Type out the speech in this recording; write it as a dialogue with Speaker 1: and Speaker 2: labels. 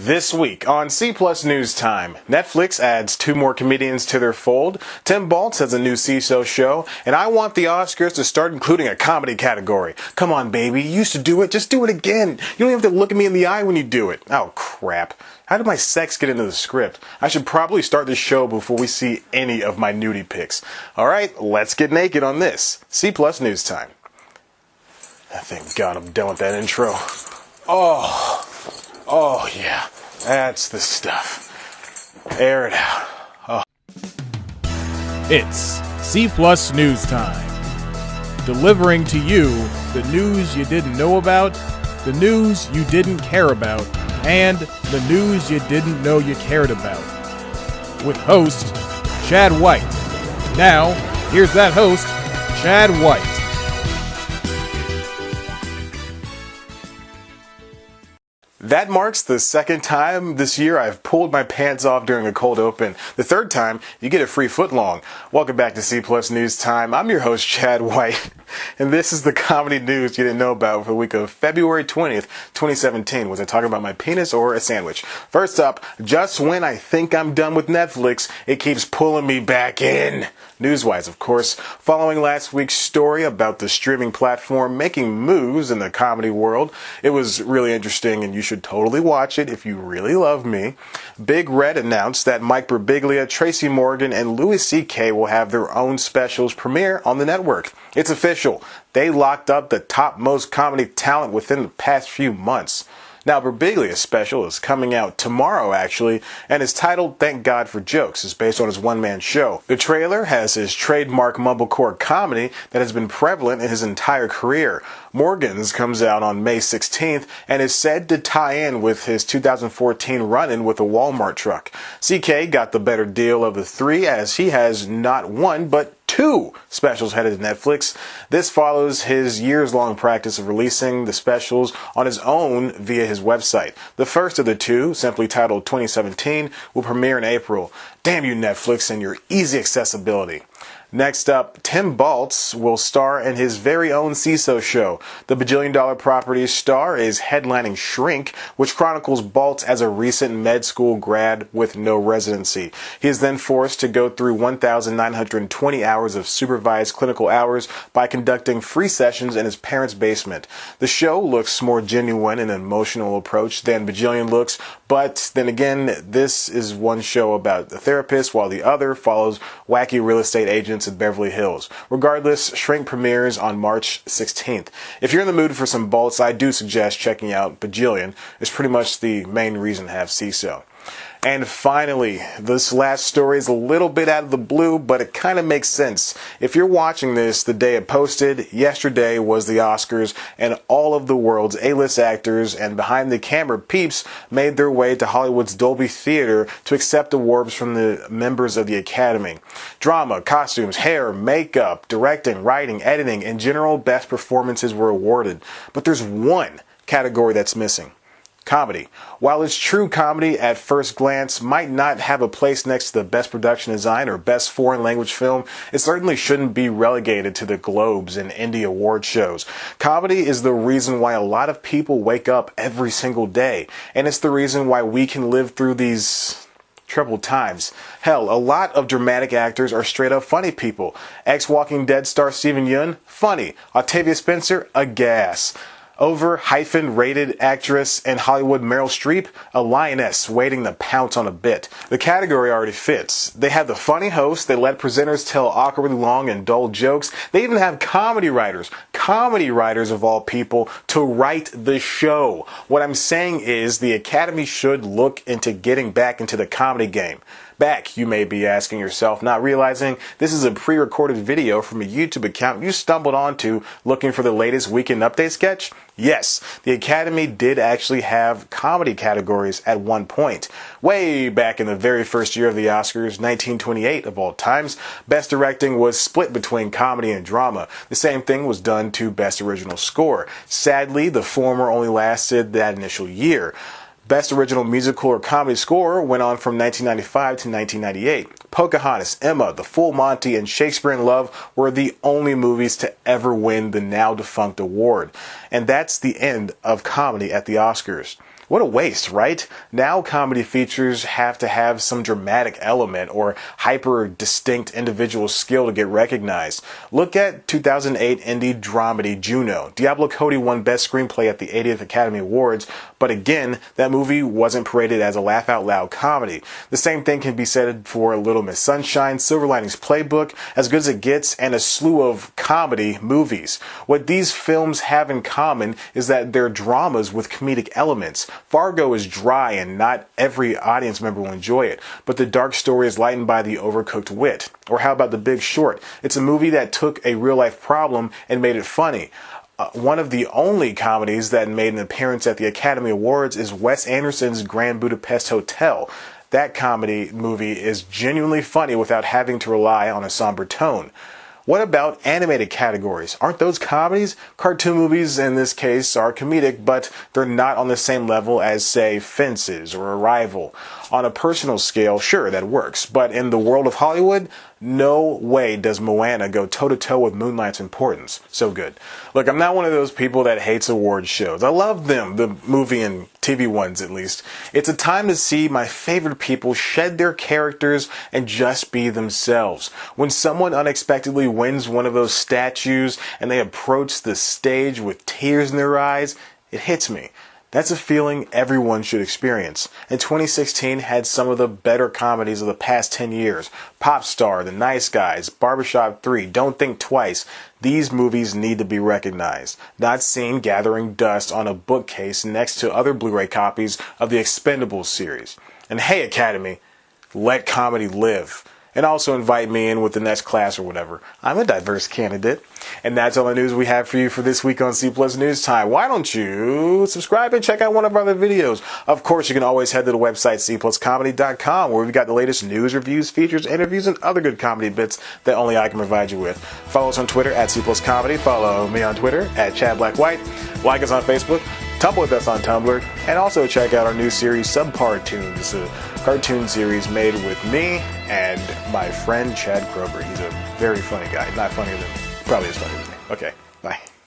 Speaker 1: This week on C Plus News Time, Netflix adds 2 more comedians to their fold, Tim Baltz has a new Seeso show, and I want the Oscars to start including a comedy category. Come on, baby, you used to do it, just do it again. You don't have to look at me in the eye when you do it. Oh, crap. How did my sex get into the script? I should probably start this show before we see any of my nudie pics. Alright, let's get naked on this. C Plus News Time. Thank God I'm done with that intro. Oh yeah, that's the stuff. Air it out. Oh.
Speaker 2: It's C Plus News Time. Delivering to you the news you didn't know about, the news you didn't care about, and the news you didn't know you cared about. With host, Chad White. Now, here's that host, Chad White.
Speaker 1: That marks the second time this year I've pulled my pants off during a cold open. The third time, you get a free footlong. Welcome back to C Plus News Time. I'm your host, Chad White, and this is the comedy news you didn't know about for the week of February 20th, 2017. Was I talking about my penis or a sandwich? First up, just when I think I'm done with Netflix, it keeps pulling me back in. News-wise, of course, following last week's story about the streaming platform making moves in the comedy world, it was really interesting and you should totally watch it if you really love me. Big Red announced that Mike Birbiglia, Tracy Morgan, and Louis C.K. will have their own specials premiere on the network. It's official. They locked up the top-most comedy talent within the past few months. Now, Birbiglia's special is coming out tomorrow, actually, and is titled Thank God for Jokes. It's based on his one-man show. The trailer has his trademark mumblecore comedy that has been prevalent in his entire career. Morgan's comes out on May 16th and is said to tie in with his 2014 run-in with a Walmart truck. CK got the better deal of the 3 as he has not 1 but 2 specials headed to Netflix. This follows his years-long practice of releasing the specials on his own via his website. The first of the 2, simply titled 2017, will premiere in April. Damn you, Netflix, and your easy accessibility. Next up, Tim Baltz will star in his very own Seeso show. The bajillion-dollar property's star is headlining Shrink, which chronicles Baltz as a recent med school grad with no residency. He is then forced to go through 1,920 hours of supervised clinical hours by conducting free sessions in his parents' basement. The show looks more genuine and emotional approach than Bajillion looks, but then again, this is one show about a therapist, while the other follows wacky real estate agents in Beverly Hills. Regardless, Shrink premieres on March 16th. If you're in the mood for some Baltz, I do suggest checking out Bajillion. It's pretty much the main reason to have Seeso. And finally, this last story is a little bit out of the blue, but it kind of makes sense. If you're watching this the day it posted, yesterday was the Oscars, and all of the world's A-list actors and behind-the-camera peeps made their way to Hollywood's Dolby Theater to accept awards from the members of the Academy. Drama, costumes, hair, makeup, directing, writing, editing, and general best performances were awarded. But there's one category that's missing. Comedy. While its true comedy at first glance might not have a place next to the Best Production Design or Best Foreign Language Film, it certainly shouldn't be relegated to the Globes and indie award shows. Comedy is the reason why a lot of people wake up every single day, and it's the reason why we can live through these troubled times. Hell, a lot of dramatic actors are straight up funny people. Ex-Walking Dead star Steven Yeun, funny. Octavia Spencer, a gas. Over-rated actress in Hollywood Meryl Streep, a lioness waiting to pounce on a bit. The category already fits. They have the funny host, they let presenters tell awkwardly long and dull jokes, they even have comedy writers of all people, to write the show. What I'm saying is the Academy should look into getting back into the comedy game. Back, you may be asking yourself, not realizing this is a pre-recorded video from a YouTube account you stumbled onto looking for the latest Weekend Update sketch? Yes, the Academy did actually have comedy categories at one point. Way back in the very first year of the Oscars, 1928 of all times, Best Directing was split between comedy and drama. The same thing was done to Best Original Score. Sadly, the former only lasted that initial year. Best Original Musical or Comedy Score went on from 1995 to 1998. Pocahontas, Emma, The Full Monty, and Shakespeare in Love were the only movies to ever win the now-defunct award. And that's the end of comedy at the Oscars. What a waste, right? Now comedy features have to have some dramatic element or hyper distinct individual skill to get recognized. Look at 2008 indie dramedy Juno. Diablo Cody won Best Screenplay at the 80th Academy Awards, but again, that movie wasn't paraded as a laugh-out-loud comedy. The same thing can be said for Little Miss Sunshine, Silver Linings Playbook, As Good as It Gets, and a slew of comedy movies. What these films have in common is that they're dramas with comedic elements. Fargo is dry and not every audience member will enjoy it, but the dark story is lightened by the overcooked wit. Or how about The Big Short? It's a movie that took a real-life problem and made it funny. One of the only comedies that made an appearance at the Academy Awards is Wes Anderson's Grand Budapest Hotel. That comedy movie is genuinely funny without having to rely on a somber tone. What about animated categories? Aren't those comedies? Cartoon movies, in this case, are comedic, but they're not on the same level as, say, Fences or Arrival. On a personal scale, sure, that works, but in the world of Hollywood, no way does Moana go toe-to-toe with Moonlight's importance. So good. Look, I'm not one of those people that hates award shows. I love them, the movie and TV ones at least. It's a time to see my favorite people shed their characters and just be themselves. When someone unexpectedly wins one of those statues and they approach the stage with tears in their eyes, it hits me. That's a feeling everyone should experience. And 2016 had some of the better comedies of the past 10 years. Pop Star, The Nice Guys, Barbershop 3, Don't Think Twice. These movies need to be recognized, not seen gathering dust on a bookcase next to other Blu-ray copies of the Expendables series. And hey, Academy, let comedy live. And also invite me in with the next class or whatever. I'm a diverse candidate. And that's all the news we have for you for this week on C Plus News Time. Why don't you subscribe and check out one of our other videos? Of course, you can always head to the website cpluscomedy.com, where we've got the latest news, reviews, features, interviews, and other good comedy bits that only I can provide you with. Follow us on Twitter at cpluscomedy. Follow me on Twitter at ChadBlackWhite. Like us on Facebook. Tumble with us on Tumblr, and also check out our new series Subpar Tunes, a cartoon series made with me and my friend Chad Krober. He's a very funny guy. Not funnier than, probably as funny as me. Okay, bye.